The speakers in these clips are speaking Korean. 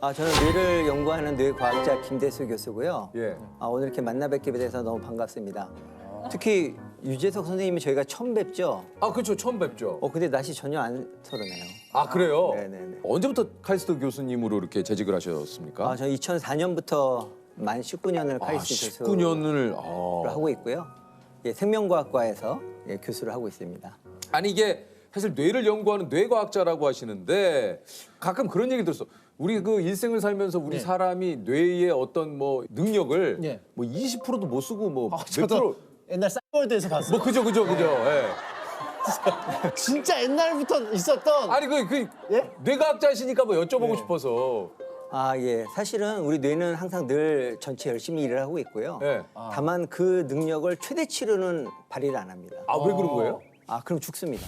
저는 뇌를 연구하는 뇌과학자 김대수 교수고요. 예. 오늘 이렇게 만나 뵙게 돼서 너무 반갑습니다. 특히 유재석 선생님이 저희가 처음 뵙죠? 아, 그렇죠. 처음 뵙죠. 근데 낯이 전혀 안 서르네요. 아, 그래요? 네네네. 언제부터 카이스트 교수님으로 이렇게 재직을 하셨습니까? 저는 2004년부터 만 19년을 카이스트 교수를 19년을. 하고 있고요. 예, 생명과학과에서 교수를 하고 있습니다. 아니 이게 사실 뇌를 연구하는 뇌과학자라고 하시는데 가끔 그런 얘기 들었어. 우리 그 일생을 살면서 우리 사람이 뇌의 어떤 뭐 능력을 예. 뭐 20%도 못 쓰고 뭐 몇 저도 프로 옛날 싸이월드에서 봤어요. 뭐 그죠. 예. 진짜 옛날부터 있었던. 아니 그 예? 뇌과학자시니까 뭐 여쭤보고 싶어서. 예. 사실은 우리 뇌는 항상 늘 전체 열심히 일을 하고 있고요. 예. 다만 그 능력을 최대치로는 발휘를 안 합니다. 아, 왜 그런 거예요? 그럼 죽습니다.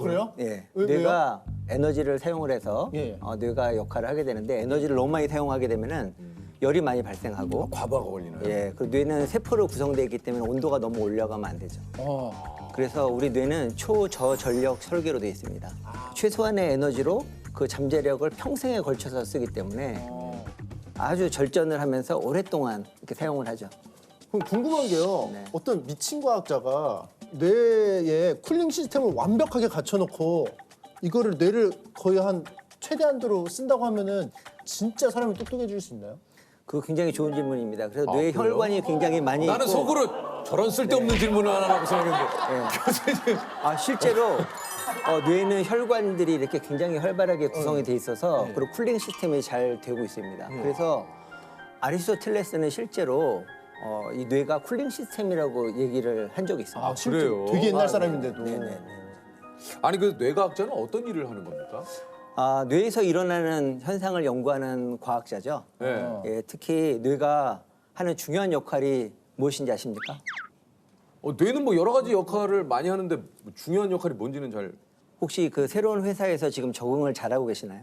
그래요? 예. 왜요? 뇌가 에너지를 사용을 해서 예. 뇌가 역할을 하게 되는데 에너지를 너무 많이 사용하게 되면은 열이 많이 발생하고 과부하가 걸리나요? 예. 그 뇌는 세포로 구성되어 있기 때문에 온도가 너무 올라가면 안 되죠. 그래서 우리 뇌는 초저전력 설계로 되어 있습니다. 최소한의 에너지로 그 잠재력을 평생에 걸쳐서 쓰기 때문에 아주 절전을 하면서 오랫동안 이렇게 사용을 하죠. 그럼 궁금한 게요. 네. 어떤 미친 과학자가 뇌에 쿨링 시스템을 완벽하게 갖춰놓고 이거를 뇌를 거의 한 최대한도로 쓴다고 하면은 진짜 사람이 똑똑해질 수 있나요? 그거 굉장히 좋은 질문입니다. 그래서 뇌 그래요? 혈관이 굉장히 많이 나는 있고 속으로 저런 쓸데없는 질문을 하나 하고 생각했는데 교수님. 실제로 뇌는 혈관들이 이렇게 굉장히 활발하게 구성이 돼 있어서 그리고 쿨링 시스템이 잘 되고 있습니다. 그래서 아리스토텔레스는 실제로 이 뇌가 쿨링 시스템이라고 얘기를 한 적이 있습니다. 실제 그래요? 되게 옛날 사람인데도. 네네네. 아니 그 뇌과학자는 어떤 일을 하는 겁니까? 뇌에서 일어나는 현상을 연구하는 과학자죠. 네. 예, 특히 뇌가 하는 중요한 역할이 무엇인지 아십니까? 뇌는 뭐 여러 가지 역할을 많이 하는데 뭐 중요한 역할이 뭔지는 잘 혹시 그 새로운 회사에서 지금 적응을 잘하고 계시나요?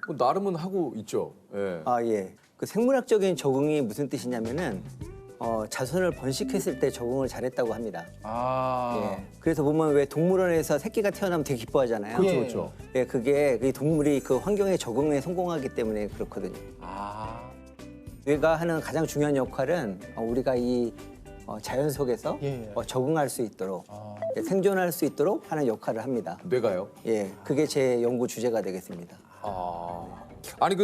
뭐 나름은 하고 있죠. 예. 예. 그 생물학적인 적응이 무슨 뜻이냐면은 자손을 번식했을 때 적응을 잘했다고 합니다. 예. 그래서 보면 왜 동물원에서 새끼가 태어나면 되게 기뻐하잖아요. 그렇죠, 그렇죠. 예, 그게 그 동물이 그 환경에 적응에 성공하기 때문에 그렇거든요. 뇌가 하는 가장 중요한 역할은 우리가 이 자연 속에서 예. 적응할 수 있도록 예, 생존할 수 있도록 하는 역할을 합니다. 뇌가요? 예, 그게 제 연구 주제가 되겠습니다. 아니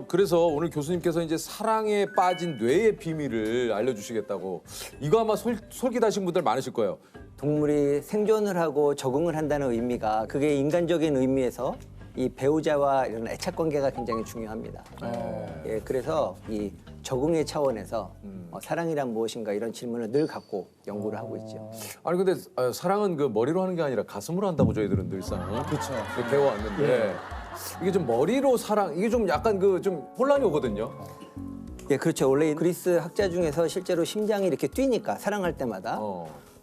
그래서 오늘 교수님께서 이제 사랑에 빠진 뇌의 비밀을 알려주시겠다고 이거 아마 솔깃하신 분들 많으실 거예요. 동물이 생존을 하고 적응을 한다는 의미가 그게 인간적인 의미에서 이 배우자와 이런 애착 관계가 굉장히 중요합니다. 예, 그래서 이 적응의 차원에서 사랑이란 무엇인가 이런 질문을 늘 갖고 연구를 하고 있죠. 아니 근데 사랑은 그 머리로 하는 게 아니라 가슴으로 한다고 저희들은 늘상 그렇죠. 배워왔는데 이게 좀 머리로 사랑 이게 좀 약간 그 좀 혼란이 오거든요. 예, 그렇죠. 원래 그리스 학자 중에서 실제로 심장이 이렇게 뛰니까 사랑할 때마다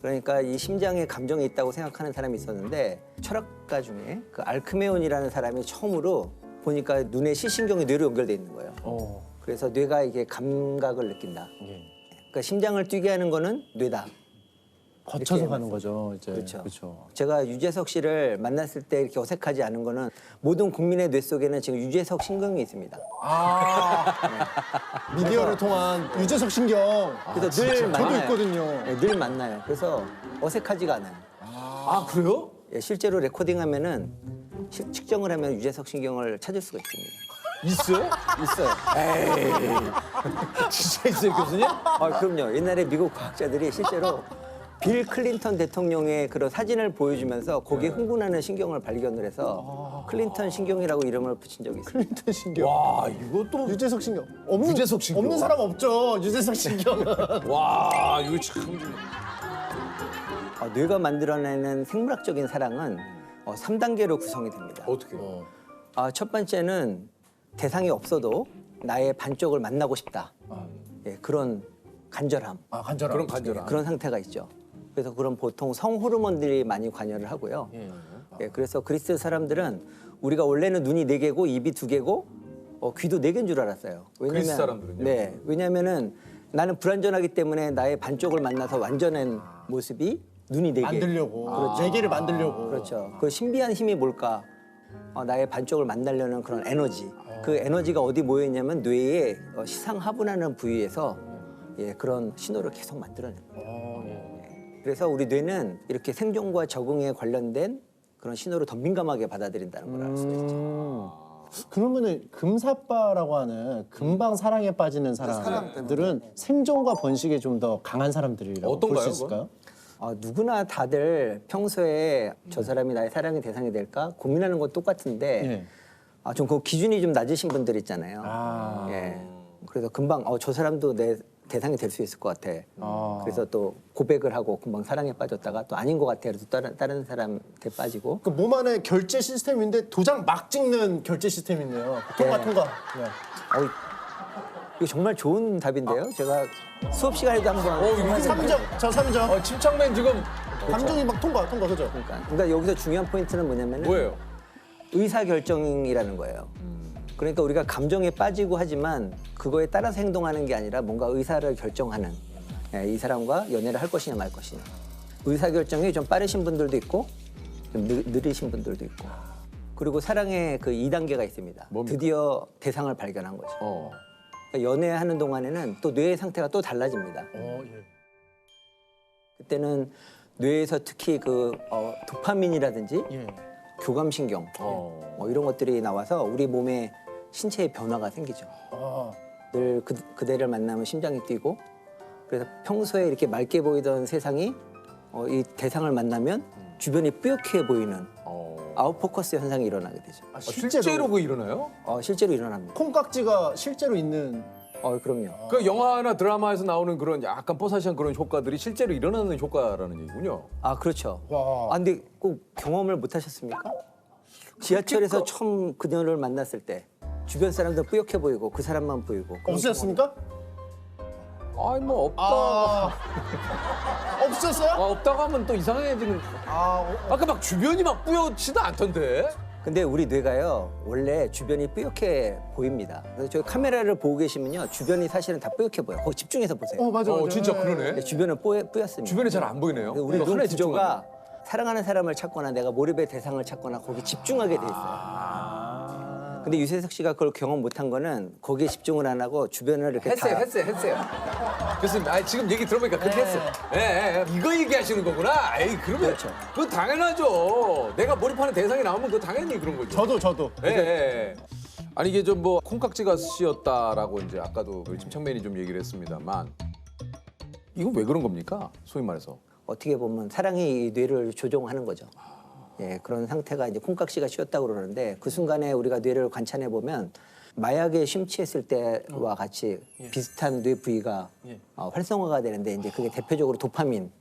그러니까 이 심장에 감정이 있다고 생각하는 사람이 있었는데 철학가 중에 그 알크메온이라는 사람이 처음으로 보니까 눈에 시신경이 뇌로 연결돼 있는 거예요. 그래서 뇌가 이게 감각을 느낀다. 그러니까 심장을 뛰게 하는 거는 뇌다. 거쳐서 이렇게 가는 거죠, 이제. 그렇죠. 제가 유재석 씨를 만났을 때 이렇게 어색하지 않은 거는 모든 국민의 뇌 속에는 지금 유재석 신경이 있습니다. 미디어를 통한 유재석 신경. 그래서 늘 저도 만나요. 있거든요. 네, 늘 만나요. 그래서 어색하지가 않아요. 아 그래요? 예, 실제로 레코딩하면은 측정을 하면 유재석 신경을 찾을 수가 있습니다. 있어요? 있어요. 진짜 있어요 교수님? 그럼요. 옛날에 미국 과학자들이 실제로 빌 클린턴 대통령의 그런 사진을 보여주면서 거기에 흥분하는 신경을 발견을 해서 클린턴 신경이라고 이름을 붙인 적이 있어요. 클린턴 신경. 와 이것도 유재석 신경. 유재석 신경. 없는 사람 없죠, 유재석 신경은. 와 이거 참 뇌가 만들어내는 생물학적인 사랑은 3단계로 구성이 됩니다. 어떻게? 첫 번째는 대상이 없어도 나의 반쪽을 만나고 싶다. 예, 그런 간절함. 간절함. 그런 간절함. 그런 상태가 있죠. 그래서 그런 보통 성 호르몬들이 많이 관여를 하고요. 예, 그래서 그리스 사람들은 우리가 원래는 눈이 4개고 입이 2개고 귀도 4개인 줄 알았어요. 그리스 사람들은요? 네, 왜냐하면은 나는 불완전하기 때문에 나의 반쪽을 만나서 완전한 모습이 눈이 4개. 만들려고. 네 개를 만들려고. 그렇죠. 그 신비한 힘이 뭘까? 나의 반쪽을 만나려는 그런 에너지. 그 에너지가 어디 모여 있냐면 뇌의 시상하분하는 부위에서 그런 신호를 계속 만들어내요. 그래서 우리 뇌는 이렇게 생존과 적응에 관련된 그런 신호를 더 민감하게 받아들인다는 걸 알 수가 있죠. 그러면은 금사빠라고 하는 금방 사랑에 빠지는 사람들은 생존과 번식에 좀 더 강한 사람들이라고 볼 어떤가요, 수 있을까요? 누구나 다들 평소에 저 사람이 나의 사랑의 대상이 될까 고민하는 건 똑같은데 예. 좀 그 기준이 좀 낮으신 분들 있잖아요. 예. 그래서 금방 저 사람도 내 대상이 될 수 있을 것 같아. 그래서 또 고백을 하고 금방 사랑에 빠졌다가 또 아닌 것 같아. 그래서 다른 사람한테 빠지고. 그 몸 안에 결제 시스템인데 도장 막 찍는 결제 시스템이네요. 통과 네. 통과. 예. 이거 정말 좋은 답인데요. 제가 수업 시간에도 한번 이거 삼점 3점. 침착맨 지금 감정이 막 통과 그죠? 그러니까 여기서 중요한 포인트는 뭐냐면은 뭐예요? 의사 결정이라는 거예요. 그러니까 우리가 감정에 빠지고 하지만 그거에 따라서 행동하는 게 아니라 뭔가 의사를 결정하는 이 사람과 연애를 할 것이냐 말 것이냐. 의사 결정이 좀 빠르신 분들도 있고 좀 느리신 분들도 있고. 그리고 사랑의 그 2단계가 있습니다. 뭡니까? 드디어 대상을 발견한 거죠. 그러니까 연애하는 동안에는 또 뇌의 상태가 또 달라집니다. 그때는 뇌에서 특히 그 도파민이라든지 교감신경 이런 것들이 나와서 우리 몸에 신체의 변화가 생기죠. 늘 그대를 만나면 심장이 뛰고 그래서 평소에 이렇게 맑게 보이던 세상이 이 대상을 만나면 주변이 뿌옇게 보이는 아웃포커스 현상이 일어나게 되죠. 실제로 그거 일어나요? 실제로 일어납니다. 콩깍지가 실제로 있는. 그럼요. 그 영화나 드라마에서 나오는 그런 약간 뽀사시한 그런 효과들이 실제로 일어나는 효과라는 얘기군요. 그렇죠. 와. 근데 꼭 경험을 못 하셨습니까? 지하철에서 처음 그녀를 만났을 때 주변 사람들 뿌옇게 보이고 그 사람만 보이고. 없으셨습니까? 아니 뭐 없다. 없으셨어요? 없다고 하면 또 이상해지는. 아까 막 주변이 막 뿌옇지도 않던데. 근데 우리 뇌가요 원래 주변이 뿌옇게 보입니다. 그래서 저희 카메라를 보고 계시면요 주변이 사실은 다 뿌옇게 보여. 거기 집중해서 보세요. 맞아. 진짜 그러네. 근데 주변은 뿌옇습니다. 주변이 잘 안 보이네요. 그래서 우리 이거 눈 하나에 구조가 사랑하는 사람을 찾거나 내가 몰입의 대상을 찾거나 거기 집중하게 돼 있어요. 근데 유재석 씨가 그걸 경험 못한 거는 거기에 집중을 안 하고 주변을 이렇게 했어요. 교수님, 지금 얘기 들어보니까 그렇게 했어요. 이거 얘기하시는 거구나. 에이, 그러면 그렇죠. 그건 당연하죠. 내가 몰입하는 대상이 나오면 그거 당연히 그런 거죠. 저도. 아니 이게 좀 뭐 콩깍지가 씌었다라고 이제 아까도 우리 침착맨이 좀 얘기를 했습니다만 이건 왜 그런 겁니까? 소위 말해서. 어떻게 보면 사랑이 이 뇌를 조종하는 거죠. 그런 상태가 이제 콩깍지가 씌었다고 그러는데 그 순간에 우리가 뇌를 관찰해 보면 마약에 심취했을 때와 같이 비슷한 뇌 부위가 활성화가 되는데 이제 그게 대표적으로 도파민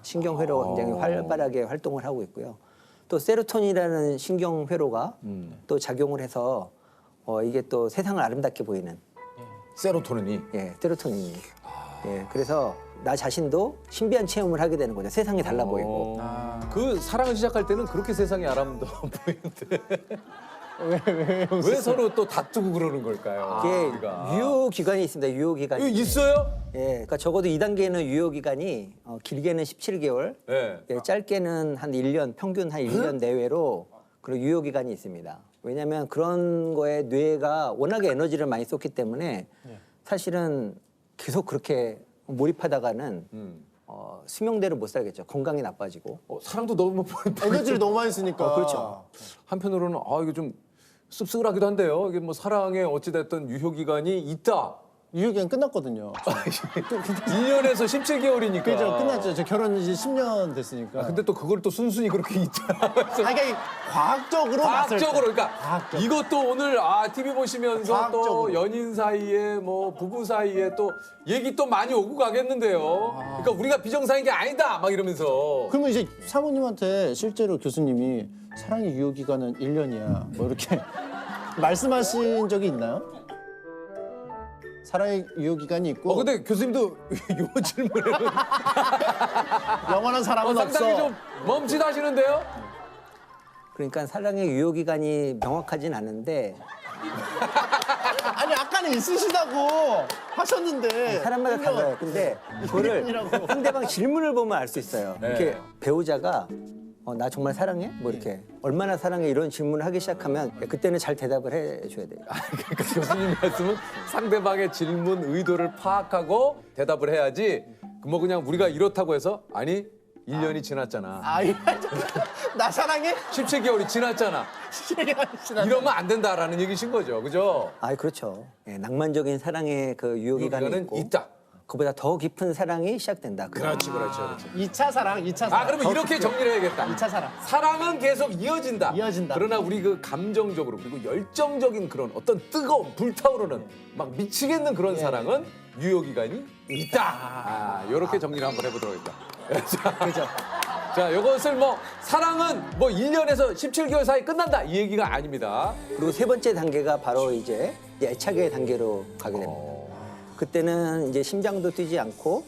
신경 회로가 굉장히 활발하게 활동을 하고 있고요. 또 세로토닌이라는 신경 회로가 또 작용을 해서 이게 또 세상을 아름답게 보이는 세로토닌이. 세로토닌이. 그래서 나 자신도 신비한 체험을 하게 되는 거죠. 세상이 달라 보이고. 그 사랑을 시작할 때는 그렇게 세상이 아름다워 보이는데 왜 서로 또 다투고 그러는 걸까요? 이게 우리가. 유효기간이 있습니다. 유효기간이. 이거 있어요? 그러니까 적어도 2단계는 유효기간이 길게는 17개월, 네. 짧게는 한 1년, 평균 한 1년 내외로 그런 유효기간이 있습니다. 왜냐하면 그런 거에 뇌가 워낙에 에너지를 많이 썼기 때문에 사실은 계속 그렇게 몰입하다가는 수명대로 못 살겠죠. 건강이 나빠지고. 사랑도 너무 에너지를 너무 많이 쓰니까. 그렇죠. 한편으로는 이거 좀 씁쓸하기도 한데요. 이게 뭐 사랑에 어찌됐든 유효기간이 있다. 유효기간 끝났거든요. 1년에서 17개월이니까. 그죠, 끝났죠. 저 결혼 이제 10년 됐으니까. 근데 또 그걸 또 순순히 그렇게 있다. 이게 과학적으로 봤을 때. 그러니까 과학적으로. 이것도 오늘 TV 보시면서 또 과학적으로. 연인 사이에 뭐 부부 사이에 또 얘기 또 많이 오고 가겠는데요. 그러니까 우리가 비정상인 게 아니다 막 이러면서. 그러면 이제 사모님한테 실제로 교수님이 사랑의 유효기간은 1년이야. 뭐 이렇게 말씀하신 적이 있나요? 사랑의 유효기간이 있고 근데 교수님도 요 질문에는 영원한 사랑은 상당히 없어. 좀 멈칫하시는데요. 그러니까 사랑의 유효기간이 명확하진 않은데 아니 아까는 있으시다고 하셨는데 사람마다 달라요. 근데 그거를 1년이라고. 상대방 질문을 보면 알 수 있어요. 네. 이렇게 배우자가 나 정말 사랑해? 뭐 이렇게 얼마나 사랑해 이런 질문을 하기 시작하면 그때는 잘 대답을 해줘야 돼요. 그러니까 교수님 말씀은 상대방의 질문 의도를 파악하고 대답을 해야지. 뭐 그냥 우리가 이렇다고 해서 아니 1년이 지났잖아. 나 사랑해? 17개월이 지났잖아. 이러면 안 된다라는 얘기신 거죠, 그죠? 그렇죠. 예, 낭만적인 사랑의 그 유효기간이 유효기간은 있고 있다. 그보다 더 깊은 사랑이 시작된다. 그렇지. 2차 사랑, 2차 사랑. 그러면 이렇게 정리를 해야겠다. 2차 사랑. 사랑은 계속 이어진다. 이어진다. 그러나 우리 그 감정적으로 그리고 열정적인 그런 어떤 뜨거운 불타오르는 막 미치겠는 그런 사랑은 유효기간이 있다. 이렇게 정리를 한번 해보도록 하겠다. 그죠. 자, 이것을 뭐 사랑은 뭐 1년에서 17개월 사이 끝난다 이 얘기가 아닙니다. 그리고 세 번째 단계가 바로 이제 애착의 단계로 가게 됩니다. 그때는 이제 심장도 뛰지 않고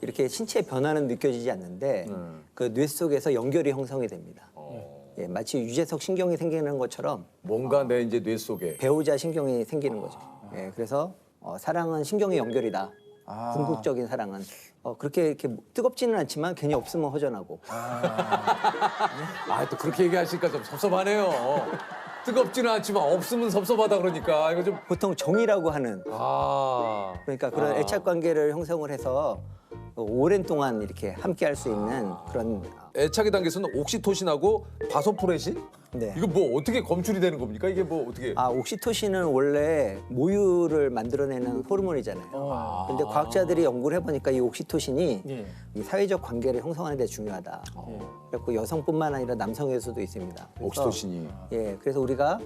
이렇게 신체 변화는 느껴지지 않는데 그 뇌 속에서 연결이 형성이 됩니다. 예, 마치 유재석 신경이 생기는 것처럼 뭔가 내 이제 뇌 속에 배우자 신경이 생기는 거죠. 예, 그래서 사랑은 신경의 연결이다. 궁극적인 사랑은 그렇게 이렇게 뜨겁지는 않지만 괜히 없으면 허전하고. 또 그렇게 얘기하시니까 좀 섭섭하네요. 뜨겁지는 않지만 없으면 섭섭하다 그러니까 이거 좀 보통 정이라고 하는 그러니까 그런 애착 관계를 형성을 해서 오랜 동안 이렇게 함께 할 수 있는 그런 애착의 단계에서는 옥시토신하고 바소프레신? 네. 이거 뭐 어떻게 검출이 되는 겁니까? 이게 뭐 어떻게? 옥시토신은 원래 모유를 만들어내는 호르몬이잖아요. 근데 과학자들이 연구를 해보니까 이 옥시토신이 이 사회적 관계를 형성하는 데 중요하다. 그래서 여성뿐만 아니라 남성에서도 있습니다. 그래서, 옥시토신이. 예, 그래서 우리가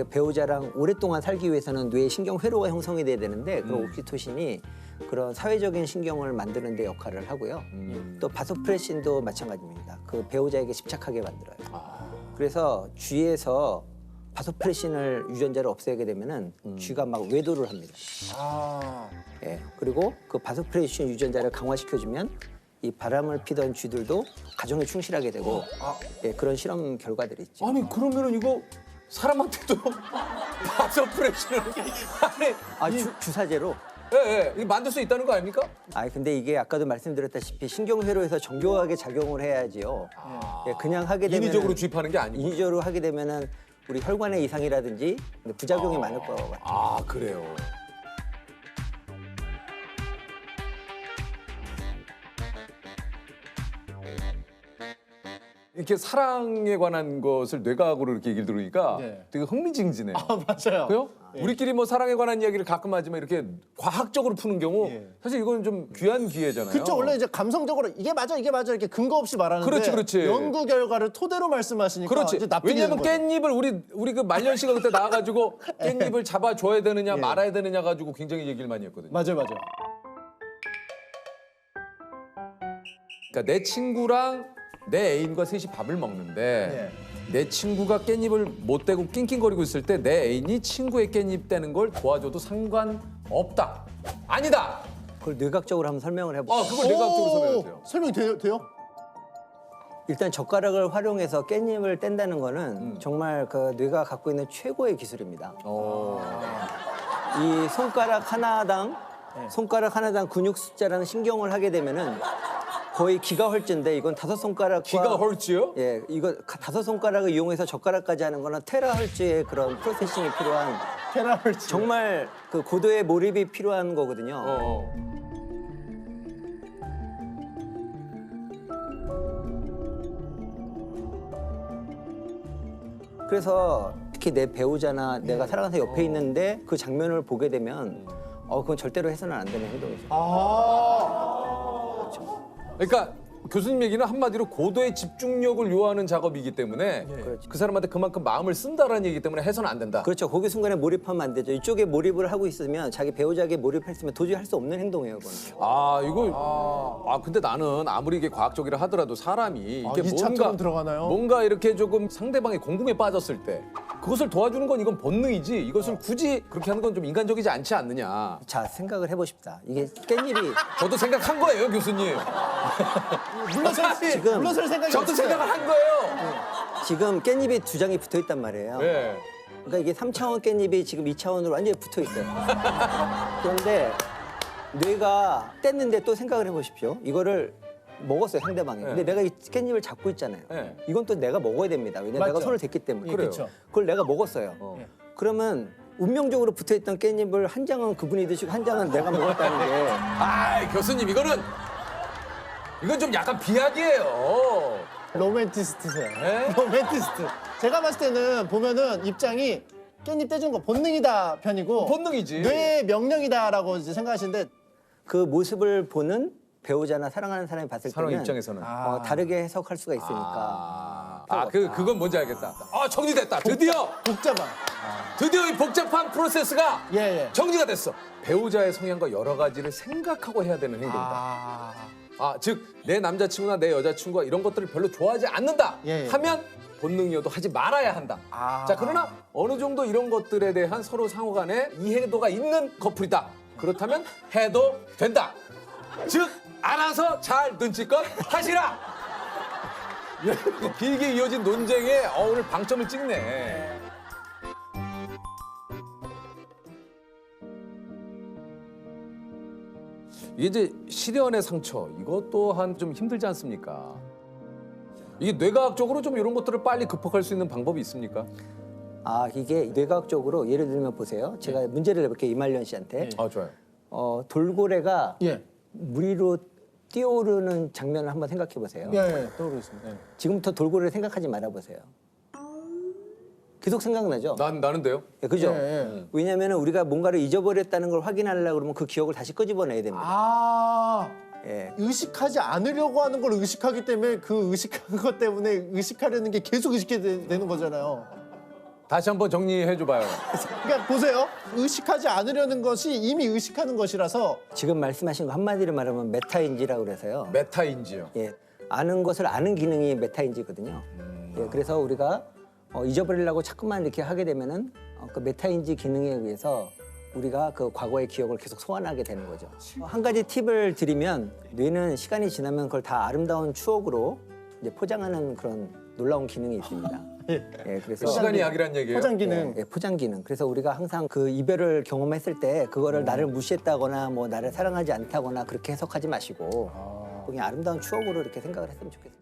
배우자랑 오랫동안 살기 위해서는 뇌 신경 회로가 형성이 돼야 되는데 그런 옥시토신이 그런 사회적인 신경을 만드는 데 역할을 하고요. 또 바소프레신도 마찬가지입니다. 그 배우자에게 집착하게 만들어요. 그래서 쥐에서 바소프레신을 유전자를 없애게 되면은 쥐가 막 외도를 합니다. 예, 그리고 그 바소프레신 유전자를 강화시켜주면 이 바람을 피던 쥐들도 가정에 충실하게 되고 예, 그런 실험 결과들이 있죠. 아니 그러면은 이거 사람한테도 바소프레신을 주사제로. 예, 이거 만들 수 있다는 거 아닙니까? 근데 이게 아까도 말씀드렸다시피 신경회로에서 정교하게 작용을 해야지요. 예, 그냥 하게 되면 인위적으로 주입하는 게 아니고. 인위적으로 하게 되면은 우리 혈관의 이상이라든지 부작용이 많을 것 같아요. 그래요. 이렇게 사랑에 관한 것을 뇌과학으로 이렇게 얘기를 들으니까 네. 되게 흥미진진해요. 맞아요. 그래요? 우리끼리 뭐 사랑에 관한 이야기를 가끔 하지만 이렇게 과학적으로 푸는 경우 사실 이건 좀 귀한 기회잖아요. 그렇죠. 원래 이제 감성적으로 이게 맞아 이렇게 근거 없이 말하는데 그렇지. 연구 결과를 토대로 말씀하시니까 그렇지. 이제 납득이 왜냐면 되는 거죠. 깻잎을 우리 그 말년 씨가 그때 나와가지고 깻잎을 잡아줘야 되느냐 말아야 되느냐 가지고 굉장히 얘기를 많이 했거든요. 맞아요. 그러니까 내 친구랑 내 애인과 셋이 밥을 먹는데 내 친구가 깻잎을 못 대고 낑낑거리고 있을 때 내 애인이 친구의 깻잎 떼는 걸 도와줘도 상관없다. 아니다. 그걸 뇌과학적으로 한번 설명을 해볼게요. 그걸 내가 앞으로 설명해주세요. 설명이 돼요? 일단 젓가락을 활용해서 깻잎을 뗀다는 거는 정말 그 뇌가 갖고 있는 최고의 기술입니다. 이 손가락 하나당 근육 숫자라는 신경을 하게 되면은 거의 기가헐츠인데 이건 5손가락과 기가헐츠요? 예, 이거 5손가락을 이용해서 젓가락까지 하는 거는 테라헐츠의 그런 프로세싱이 필요한 테라헐츠. 정말 그 고도의 몰입이 필요한 거거든요. 그래서 특히 내 배우자나 내가 사랑하는 사람 옆에 있는데 그 장면을 보게 되면 그건 절대로 해서는 안 되는 행동이죠. 그러니까 교수님 얘기는 한마디로 고도의 집중력을 요하는 작업이기 때문에 그 사람한테 그만큼 마음을 쓴다라는 얘기기 때문에 해서는 안 된다. 그렇죠. 거기 순간에 몰입하면 안 되죠. 이쪽에 몰입을 하고 있으면 자기 배우자에게 몰입했으면 도저히 할 수 없는 행동이에요. 그건. 근데 나는 아무리 이게 과학적이라 하더라도 사람이 이게 이차처럼 들어가나요? 뭔가 이렇게 조금 상대방의 공궁에 빠졌을 때 그것을 도와주는 건 이건 본능이지 이것을 굳이 그렇게 하는 건 좀 인간적이지 않지 않느냐. 자, 생각을 해보십시다. 이게 깻잎이 저도 생각한 거예요, 교수님. 물러설 생각이 저도 없어요. 생각을 한 거예요. 지금 깻잎이 2장이 붙어 있단 말이에요. 네. 그러니까 이게 3차원 깻잎이 지금 2차원으로 완전히 붙어 있어요. 그런데 뇌가 뗐는데 또 생각을 해보십시오. 이거를 먹었어요 상대방이. 근데 내가 이 깻잎을 잡고 있잖아요. 네. 이건 또 내가 먹어야 됩니다. 왜냐면 내가 맞죠. 손을 댔기 때문에. 그래요. 그렇죠. 그걸 내가 먹었어요. 그러면 운명적으로 붙어있던 깻잎을 한 장은 그분이 드시고 한 장은 내가 먹었다는 게 아, 교수님 이건 좀 약간 비약이에요. 로맨티스트세요. 네? 로맨티스트. 제가 봤을 때는 보면은 입장이 깻잎 떼주는 거 본능이다 편이고 본능이지. 뇌의 명령이다라고 이제 생각하시는데 그 모습을 보는 배우자나 사랑하는 사람이 봤을 사람 때는 입장에서는. 다르게 해석할 수가 있으니까. 그건 뭔지 알겠다. 정리됐다. 드디어 이 복잡한 프로세스가 예, 예. 정리가 됐어. 배우자의 성향과 여러 가지를 생각하고 해야 되는 행동이다. 즉 내 남자친구나 내 여자친구가 이런 것들을 별로 좋아하지 않는다 예, 예. 하면 본능이어도 하지 말아야 한다. 자, 그러나 어느 정도 이런 것들에 대한 서로 상호 간에 이해도가 있는 커플이다. 그렇다면 해도 된다. 즉 알아서 잘 눈치껏 하시라. 길게 이어진 논쟁에 오늘 방점을 찍네. 이게 이제 실연의 상처, 이것 또한 좀 힘들지 않습니까? 이게 뇌과학적으로 좀 이런 것들을 빨리 극복할 수 있는 방법이 있습니까? 이게 뇌과학적으로 예를 들면 보세요. 제가 문제를 내볼게요. 이말년 씨한테. 좋아요. 돌고래가 예. 물 위로 뛰어오르는 장면을 한번 생각해 보세요. 예, 떠오르겠습니다. 예. 지금부터 돌고래를 생각하지 말아 보세요. 계속 생각나죠? 나는데요? 예, 그죠? 예. 왜냐하면 우리가 뭔가를 잊어버렸다는 걸 확인하려고 그러면 그 기억을 다시 끄집어내야 됩니다. 예. 의식하지 않으려고 하는 걸 의식하기 때문에 그 의식한 것 때문에 의식하려는 게 계속 의식게 되는 거잖아요. 다시 한번 정리해 줘봐요. 그러니까 보세요. 의식하지 않으려는 것이 이미 의식하는 것이라서 지금 말씀하신 거 한마디로 말하면 메타인지라고 그래서요. 메타인지요. 예, 아는 것을 아는 기능이 메타인지거든요. 예, 그래서 우리가 잊어버리려고 자꾸만 이렇게 하게 되면은 그 메타인지 기능에 의해서 우리가 그 과거의 기억을 계속 소환하게 되는 거죠. 한 가지 팁을 드리면 뇌는 시간이 지나면 그걸 다 아름다운 추억으로 이제 포장하는 그런 놀라운 기능이 있습니다. 예, 그래서 시간이 약이란 얘기예요? 포장 기능. 예, 포장 기능. 그래서 우리가 항상 그 이별을 경험했을 때 그거를 나를 무시했다거나 뭐 나를 사랑하지 않다거나 그렇게 해석하지 마시고 그냥 아름다운 추억으로 이렇게 생각을 했으면 좋겠습니다.